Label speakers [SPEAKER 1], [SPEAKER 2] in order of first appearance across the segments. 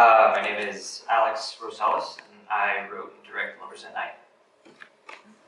[SPEAKER 1] My name is Rosales, and I wrote and directed Lovers at Night.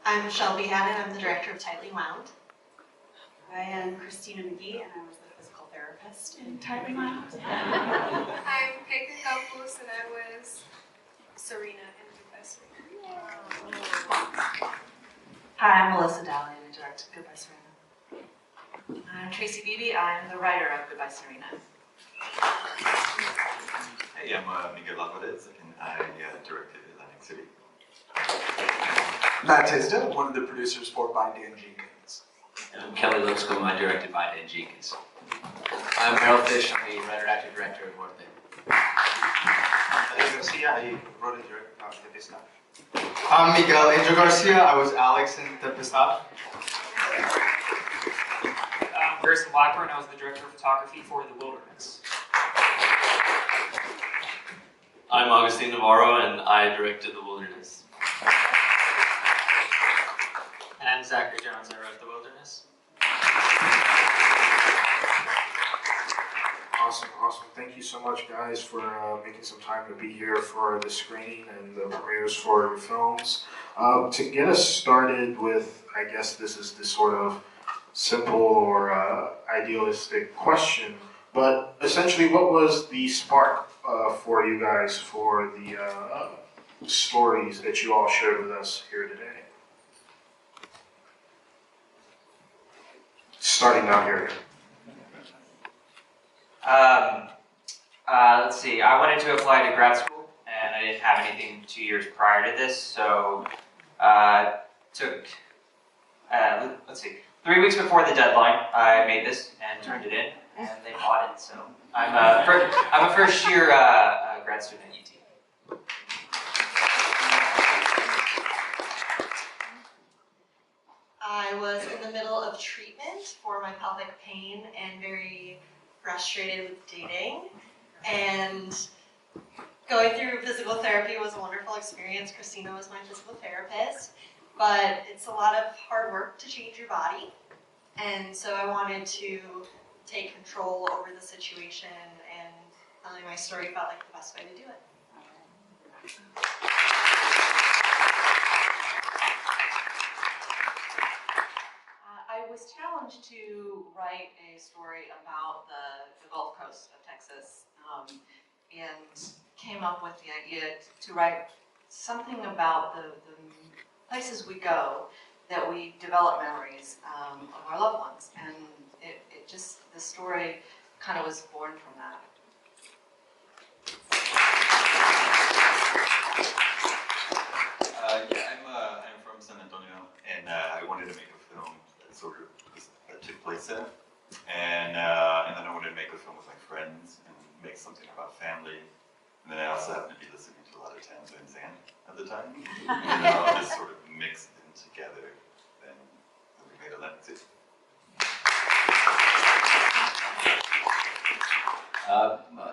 [SPEAKER 2] I'm Shelby Hadden. I'm the director of Tightly Wound.
[SPEAKER 3] I am Christina McGee, and I was the physical therapist in Tightly Wound.
[SPEAKER 4] I'm Keiko Campos, and I was Sirena in Goodbye Sirena.
[SPEAKER 5] Hi, I'm Melissa Dalley, and I directed Goodbye Sirena. I'm Tracee Beebe. I'm the writer of Goodbye Sirena.
[SPEAKER 6] Hey, I'm Miguel Alvarez, and I directed Atlantic City.
[SPEAKER 7] Matt Tisdale, one of the producers for By Dan Jenkins.
[SPEAKER 8] And I'm Kelly Lipscomb, I directed By Dan Jenkins. I'm Harold Fisch, I'm the writer, actor, director of Muerte.
[SPEAKER 9] Garcia, I wrote and directed Tempestad.
[SPEAKER 10] I'm Miguel Garcia, I was Alex in Tempestad.
[SPEAKER 11] Garrison Blackburn, I was the director of photography for The Wilderness.
[SPEAKER 12] I'm Agustin Navarro, and I directed The Wilderness.
[SPEAKER 13] And I'm Zachary Jones, I wrote The Wilderness.
[SPEAKER 14] Awesome. Thank you so much, guys, for making some time to be here for the screening and the premieres for your films. To get us started with, I guess this is the sort of simple or idealistic question, but essentially, what was the spark for you guys for the stories that you all shared with us here today? Starting down here.
[SPEAKER 1] Let's see, I wanted to apply to grad school, and I didn't have anything 2 years prior to this, so took, let's see, 3 weeks before the deadline, I made this and turned it in, and they bought it, so I'm a first year grad student at UT.
[SPEAKER 2] I was in the middle of treatment for my pelvic pain and very frustrated with dating. And going through physical therapy was a wonderful experience. Christina was my physical therapist. But it's a lot of hard work to change your body. And so I wanted to take control over the situation, and telling my story felt like the best way to do it.
[SPEAKER 5] I was challenged to write a story about the Gulf Coast of Texas, and came up with the idea to write something about the places we go that we develop memories of our loved ones, and it just, the story kind of was born from that.
[SPEAKER 6] I'm from San Antonio, and I wanted to make a film that took place there, and then I wanted to make a film with my friends and make something about family. And then I also happened to be listening to a lot of Towns Van Zandt at the time, and all just sort of mixed them together, and we made Atlantic City.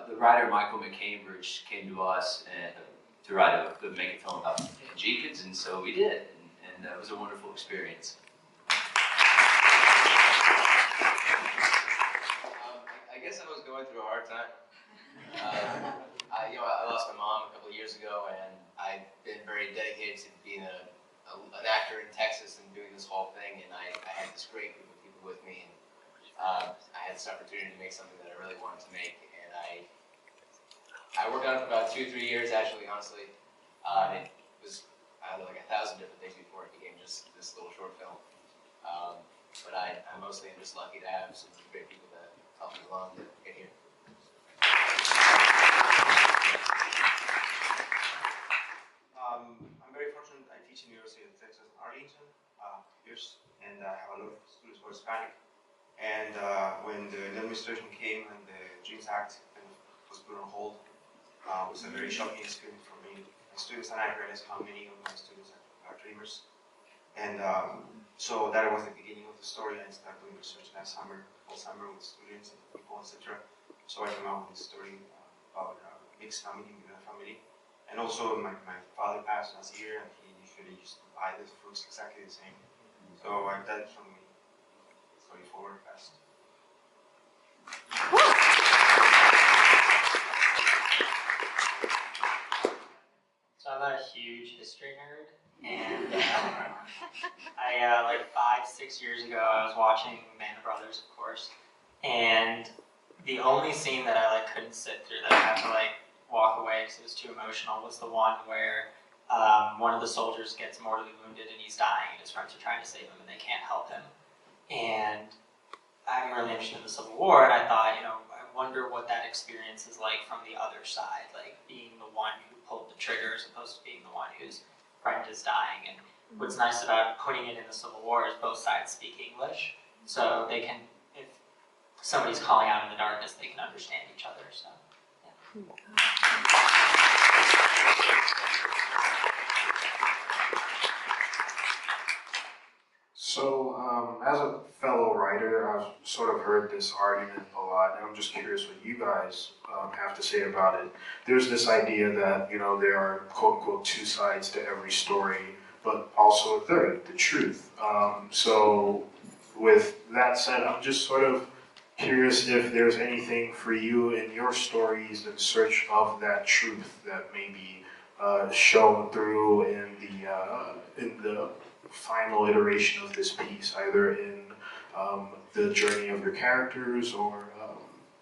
[SPEAKER 8] The writer Michael McCambridge came to us to make a film about Dan Jenkins, and so we did, and it was a wonderful experience.
[SPEAKER 15] I guess I was going through a hard time. I lost my mom a couple of years ago, and I've been very dedicated to being an actor in Texas and doing this whole thing, and I had this great group of people with me, and I had this opportunity to make something that I really wanted to make, and I worked on it for about 2-3 years, actually, honestly. It was, I don't know, like 1,000 different things before it became just this little short film. But I mostly am just lucky to have some great people that help me along to get here.
[SPEAKER 9] I'm very fortunate. I teach in the University of Texas in Arlington, Fisch, and I have a lot of students who are Hispanic. And when the administration came and the Dreams Act was put on hold, it was a very shocking experience for me. My students and I realized how many of my students are dreamers. And so that was the beginning of the story. I started doing research last summer, all summer with students and people, etc. So I came out with a story about mixed family, Miguel family. And also my father passed last year, and he usually used to buy the fruits exactly the same. So that from me, story forward fast.
[SPEAKER 11] huge history nerd, and I like 5-6 years ago I was watching Band of Brothers, of course, and the only scene that I like couldn't sit through, that I had to like walk away because it was too emotional, was the one where one of the soldiers gets mortally wounded and he's dying, and his friends are trying to save him and they can't help him. And I'm really interested in the Civil War, and I thought, I wonder what that experience is like from the other side, like being the one who pulled the trigger as opposed to being the one whose friend is dying. And what's nice about putting it in the Civil War is both sides speak English, so they can, if somebody's calling out in the darkness, they can understand each other. So, yeah.
[SPEAKER 14] So, as a fellow writer, I've sort of heard this argument a lot, and I'm just curious what you guys have to say about it. There's this idea that, there are quote-unquote two sides to every story, but also a third, the truth. So, with that said, I'm just sort of curious if there's anything for you in your stories in search of that truth that may be shown through in the final iteration of this piece, either in the journey of your characters or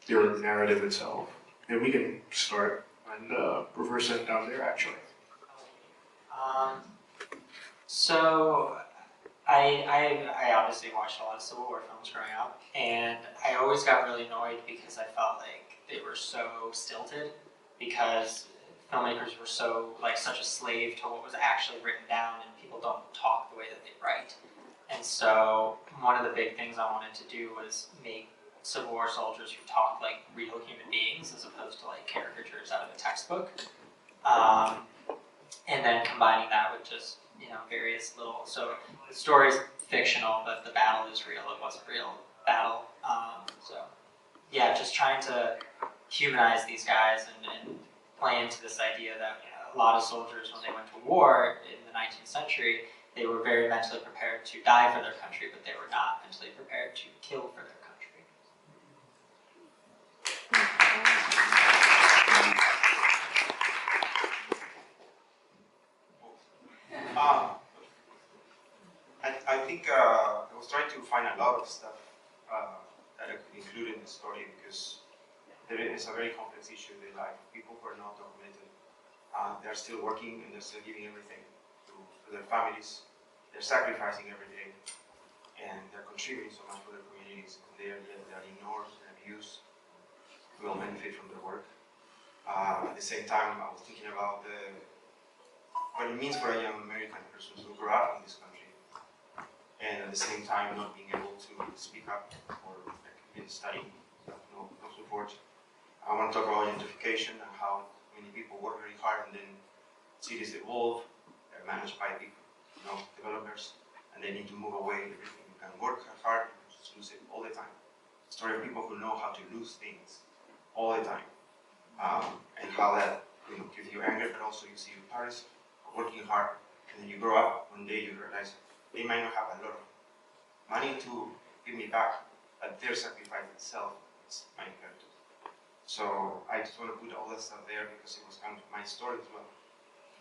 [SPEAKER 14] your narrative itself. And we can start and reverse it down there, actually.
[SPEAKER 11] So I obviously watched a lot of Civil War films growing up, and I always got really annoyed because I felt like they were so stilted, because filmmakers were such a slave to what was actually written down, and people don't talk the way that they write. And so one of the big things I wanted to do was make Civil War soldiers who talked like real human beings as opposed to like caricatures out of a textbook. And then combining that with just, various little, so the story's fictional, but the battle is real. It was a real battle. So yeah, just trying to humanize these guys and play into this idea that a lot of soldiers, when they went to war in the 19th century, they were very mentally prepared to die for their country, but they were not mentally prepared to kill for their country.
[SPEAKER 9] I think I was trying to find a lot of stuff that I could include in the story, because there is a very complex issue in the life of people who are not documented. They're still working and they're still giving everything to their families. They're sacrificing every day, and they're contributing so much for their communities. And they're ignored and abused. We all benefit from their work. At the same time, I was thinking about what it means for a young American person to grow up in this country, and at the same time not being able to speak up or in studying, no support. I want to talk about gentrification and how many people work very hard, and then cities evolve. They're managed by people, developers, and they need to move away. Everything you can work hard, you just lose it all the time. Story of people who know how to lose things all the time, and how that gives you anger, but also you see your parents working hard, and then you grow up. One day you realize they might not have a lot of money to give me back, but their sacrifice itself is my character. So I just want to put all that stuff there because it was kind of my story as well.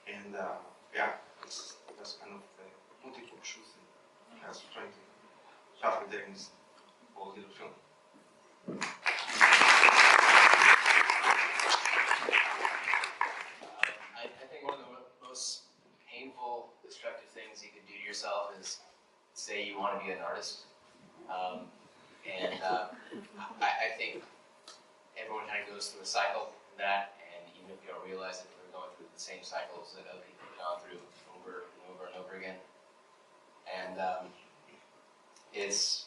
[SPEAKER 9] And that's kind of the multiple truth I was trying to shuffle there in this whole little film.
[SPEAKER 15] I think one of the most painful, destructive things you could do to yourself is say you want to be an artist. I think everyone kind of goes through a cycle of that, and even if you don't realize it, we're going through the same cycles that other people have gone through over and over and over again. And it's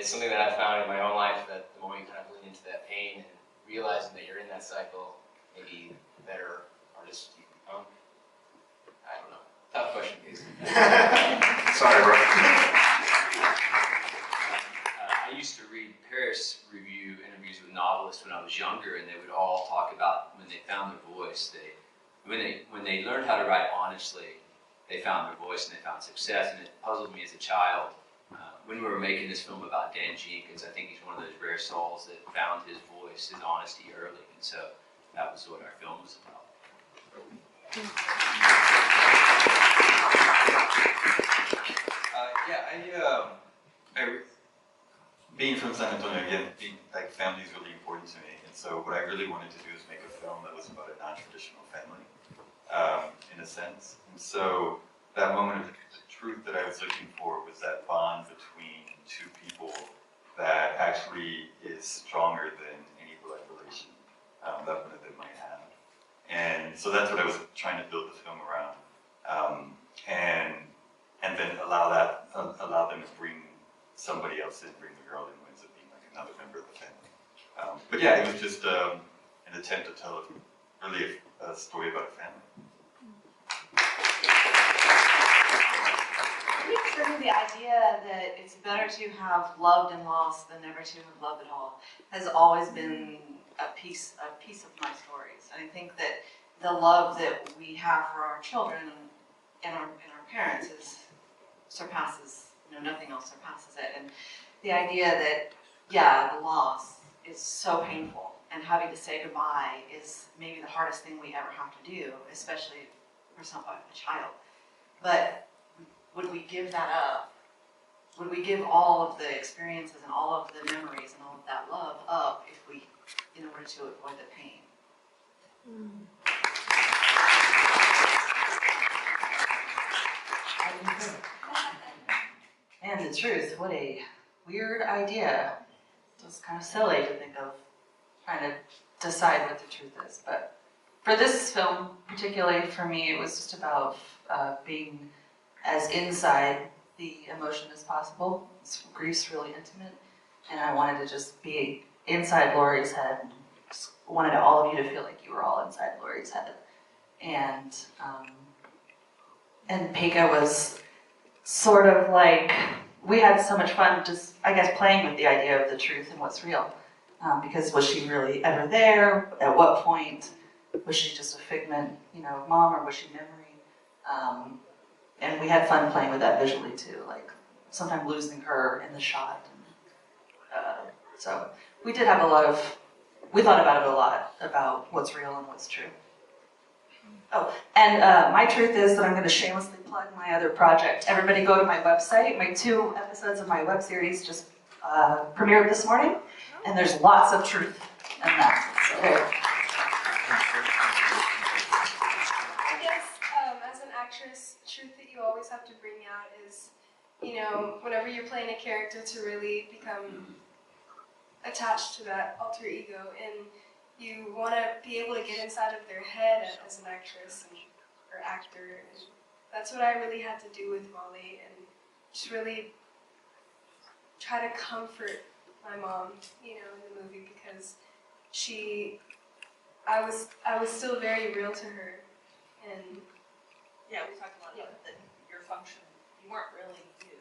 [SPEAKER 15] something that I've found in my own life, that the more you kind of lean into that pain and realizing that you're in that cycle, maybe better artist you become. I don't know. Tough question, please.
[SPEAKER 14] Sorry, bro.
[SPEAKER 8] I used to read Paris Review interviews with novelists when I was younger, and they would all talk about when they found their voice. When they learned how to write honestly, they found their voice and they found success. And it puzzled me as a child. When we were making this film about Dan Jenkins, I think he's one of those rare souls that found his voice, his honesty early, and so that was what our film was about.
[SPEAKER 6] Being from San Antonio, again, family is really important to me. And so what I really wanted to do is make a film that was about a non-traditional family, in a sense. And so that moment of the truth that I was looking for was that bond between two people that actually is stronger than any blood relation that one of them might have. And so that's what I was trying to build the film around. And then allow them to bring somebody else in, bring the girl in, who ends up being like another member of the family. But yeah, it was just an attempt to tell really a story about a family.
[SPEAKER 5] I think sort of the idea that it's better to have loved and lost than never to have loved at all has always been a piece of my stories. I think that the love that we have for our children and our parents surpasses, nothing else surpasses it. And the idea that, yeah, the loss is so painful, and having to say goodbye is maybe the hardest thing we ever have to do, especially for a child. But would we give that up? Would we give all of the experiences and all of the memories and all of that love up in order to avoid the pain? And the truth, what a weird idea. It's kind of silly to think of trying to decide what the truth is. But for this film, particularly for me, it was just about being as inside the emotion as possible. Grief's really intimate, and I wanted to just be inside Lori's head. Just wanted all of you to feel like you were all inside Lori's head. And Peka was sort of like, we had so much fun just, I guess, playing with the idea of the truth and what's real. Because was she really ever there? At what point? Was she just a figment, of mom, or was she memory? And we had fun playing with that visually too, like sometimes losing her in the shot. So we did have we thought about it a lot, about what's real and what's true. Oh, and my truth is that I'm going to shamelessly plug my other project. Everybody go to my website. My 2 episodes of my web series just premiered this morning, and there's lots of truth in that. So there.
[SPEAKER 4] I guess as an actress, truth that you always have to bring out is, whenever you're playing a character, to really become attached to that alter ego, and you want to be able to get inside of their head as an actress or actor. And that's what I really had to do with Molly, and just really try to comfort my mom, in the movie, because I was still very real to her, and
[SPEAKER 5] yeah, we talked a lot about that. Your function, you weren't really you.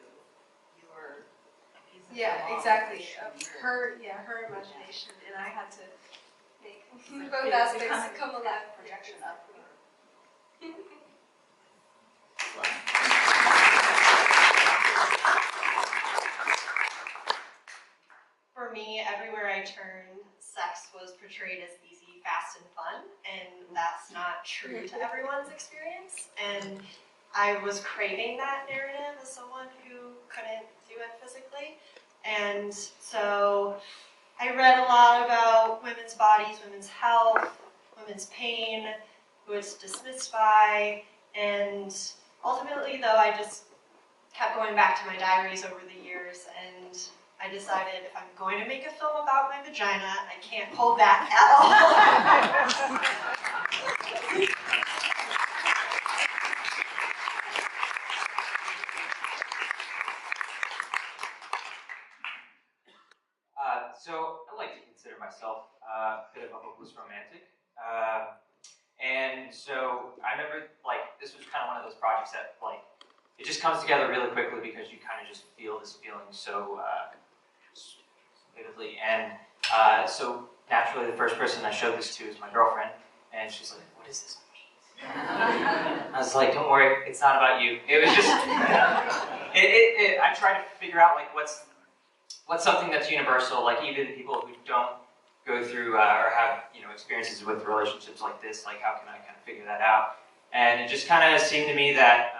[SPEAKER 5] You were a piece of
[SPEAKER 4] yeah,
[SPEAKER 5] your mom,
[SPEAKER 4] exactly. Her imagination, and I had to make both aspects come alive.
[SPEAKER 5] Projection up.
[SPEAKER 2] For me, everywhere I turned, sex was portrayed as easy, fast, and fun, and that's not true to everyone's experience. And I was craving that narrative as someone who couldn't do it physically. And so I read a lot about women's bodies, women's health, women's pain, who it's dismissed by, and ultimately, though, I just kept going back to my diaries over the years, and I decided if I'm going to make a film about my vagina, I can't hold back at all.
[SPEAKER 1] So I like to consider myself a bit of a hopeless romantic. And so I remember, this was kind of one of those projects that, it just comes together really quickly because you kind of just feel this feeling so vividly. And so naturally, the first person I showed this to is my girlfriend, and she's like, "What is this?" I was like, "Don't worry, it's not about you." It was just, I tried to figure out what's something that's universal, even people who don't go through or have experiences with relationships like this, how can I kind of figure that out? And it just kind of seemed to me that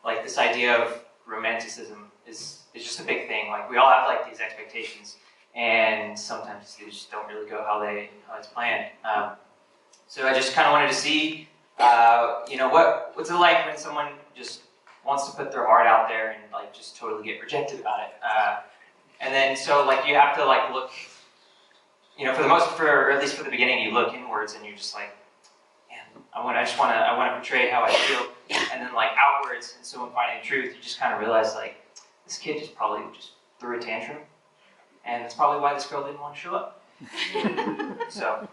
[SPEAKER 1] like this idea of romanticism is just a big thing. Like we all have like these expectations, and sometimes they just don't really go how it's planned. So I just kind of wanted to see, you know, what's it like when someone just wants to put their heart out there and like just totally get rejected about it. And then so like you have to like look, you know, or at least for the beginning, you look inwards and you're just like, man, I want to portray how I feel, and then like outwards, and someone finding the truth, you just kind of realize like this kid just probably just threw a tantrum, and that's probably why this girl didn't want to show up. So.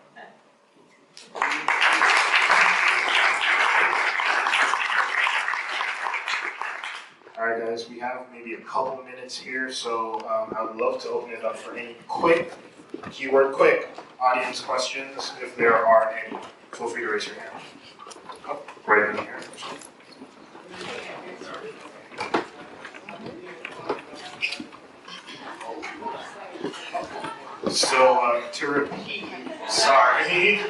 [SPEAKER 14] Alright guys, we have maybe a couple minutes here, so I would love to open it up for any quick, keyword quick, audience questions, if there are any. Feel free to raise your hand. Oh, right in here. So, to repeat, sorry,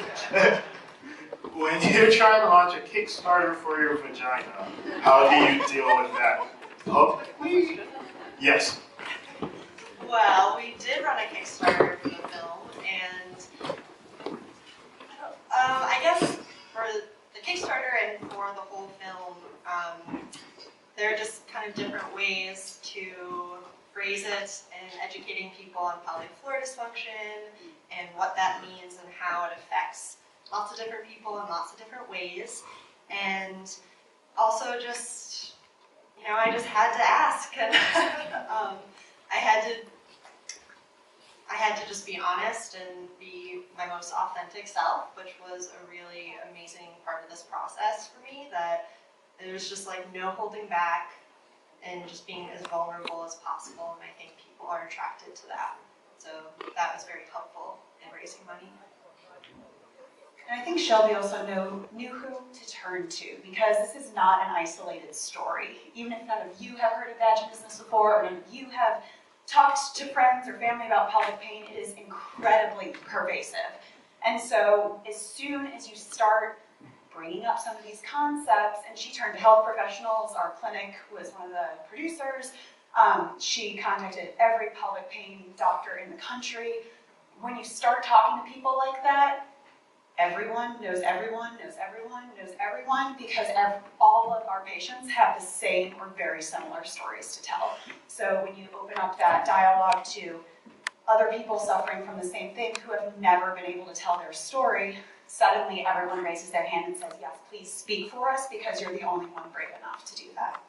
[SPEAKER 14] when you're trying to launch a Kickstarter for your vagina, how do you deal with that? Publicly? Yes.
[SPEAKER 2] Well, we did run a Kickstarter for the film, and I guess for the Kickstarter and for the whole film, there are just kind of different ways to phrase it and educating people on pelvic floor dysfunction and what that means and how it affects lots of different people in lots of different ways. And also just, you know, I just had to ask, and I had to just be honest and be my most authentic self, which was a really amazing part of this process for me, that there was just like no holding back and just being as vulnerable as possible, and I think people are attracted to that. So that was very helpful in raising money.
[SPEAKER 3] And I think Shelby also knew who to turn to, because this is not an isolated story. Even if none of you have heard of vaginismus before, or none of you have talked to friends or family about pelvic pain, it is incredibly pervasive. And so as soon as you start bringing up some of these concepts, and she turned to health professionals, our clinic was one of the producers, she contacted every pelvic pain doctor in the country. When you start talking to people like that, everyone knows everyone, knows everyone, knows everyone, because all of our patients have the same or very similar stories to tell. So when you open up that dialogue to other people suffering from the same thing who have never been able to tell their story, suddenly everyone raises their hand and says, yes, please speak for us, because you're the only one brave enough to do that.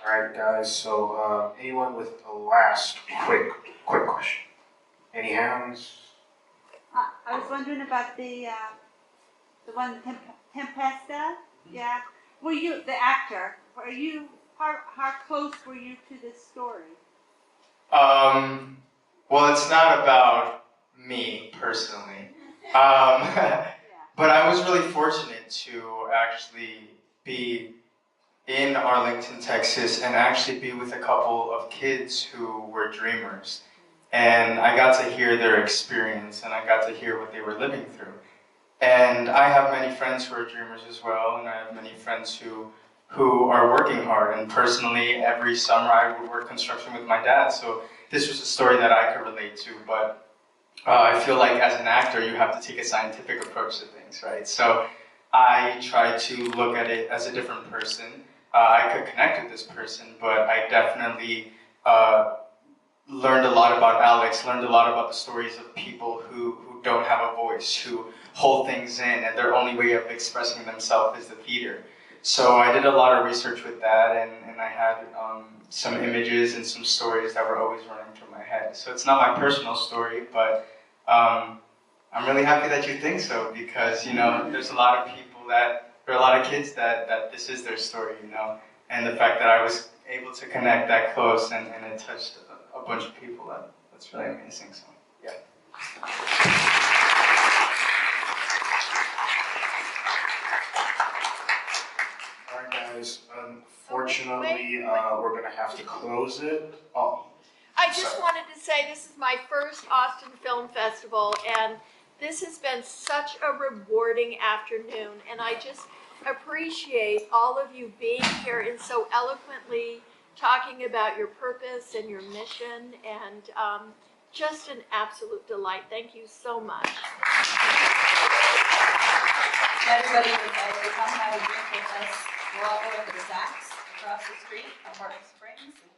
[SPEAKER 14] Alright guys, so anyone with a last quick question? Any hands?
[SPEAKER 16] I was wondering about the one Tempestad. Yeah, were you the actor? Were you how close were you to this story?
[SPEAKER 10] Well, it's not about me personally, but I was really fortunate to actually be in Arlington, Texas, and actually be with a couple of kids who were dreamers. And I got to hear their experience, and I got to hear what they were living through. And I have many friends who are dreamers as well, and I have many friends who are working hard. And personally, every summer I would work construction with my dad, so this was a story that I could relate to. But I feel like as an actor, you have to take a scientific approach to things, right? So I try to look at it as a different person. I could connect with this person, but I definitely learned a lot about Alex, learned a lot about the stories of people who don't have a voice, who hold things in, and their only way of expressing themselves is the theater. So I did a lot of research with that, and I had some images and some stories that were always running through my head. So it's not my personal story, but I'm really happy that you think so, because, you know, there's a lot of people there are a lot of kids that this is their story, you know, and the fact that I was able to connect that close and it touched a bunch of people, that's really amazing, so, yeah.
[SPEAKER 14] Alright guys, unfortunately, we're going to have to close it. Oh.
[SPEAKER 17] I I just wanted to say this is my first Austin Film Festival, and this has been such a rewarding afternoon, and I just appreciate all of you being here and so eloquently talking about your purpose and your mission, and just an absolute delight. Thank you so much.
[SPEAKER 3] Everybody would like to come have a drink with us. We're all going to the Zach's across the street, Apartment Springs.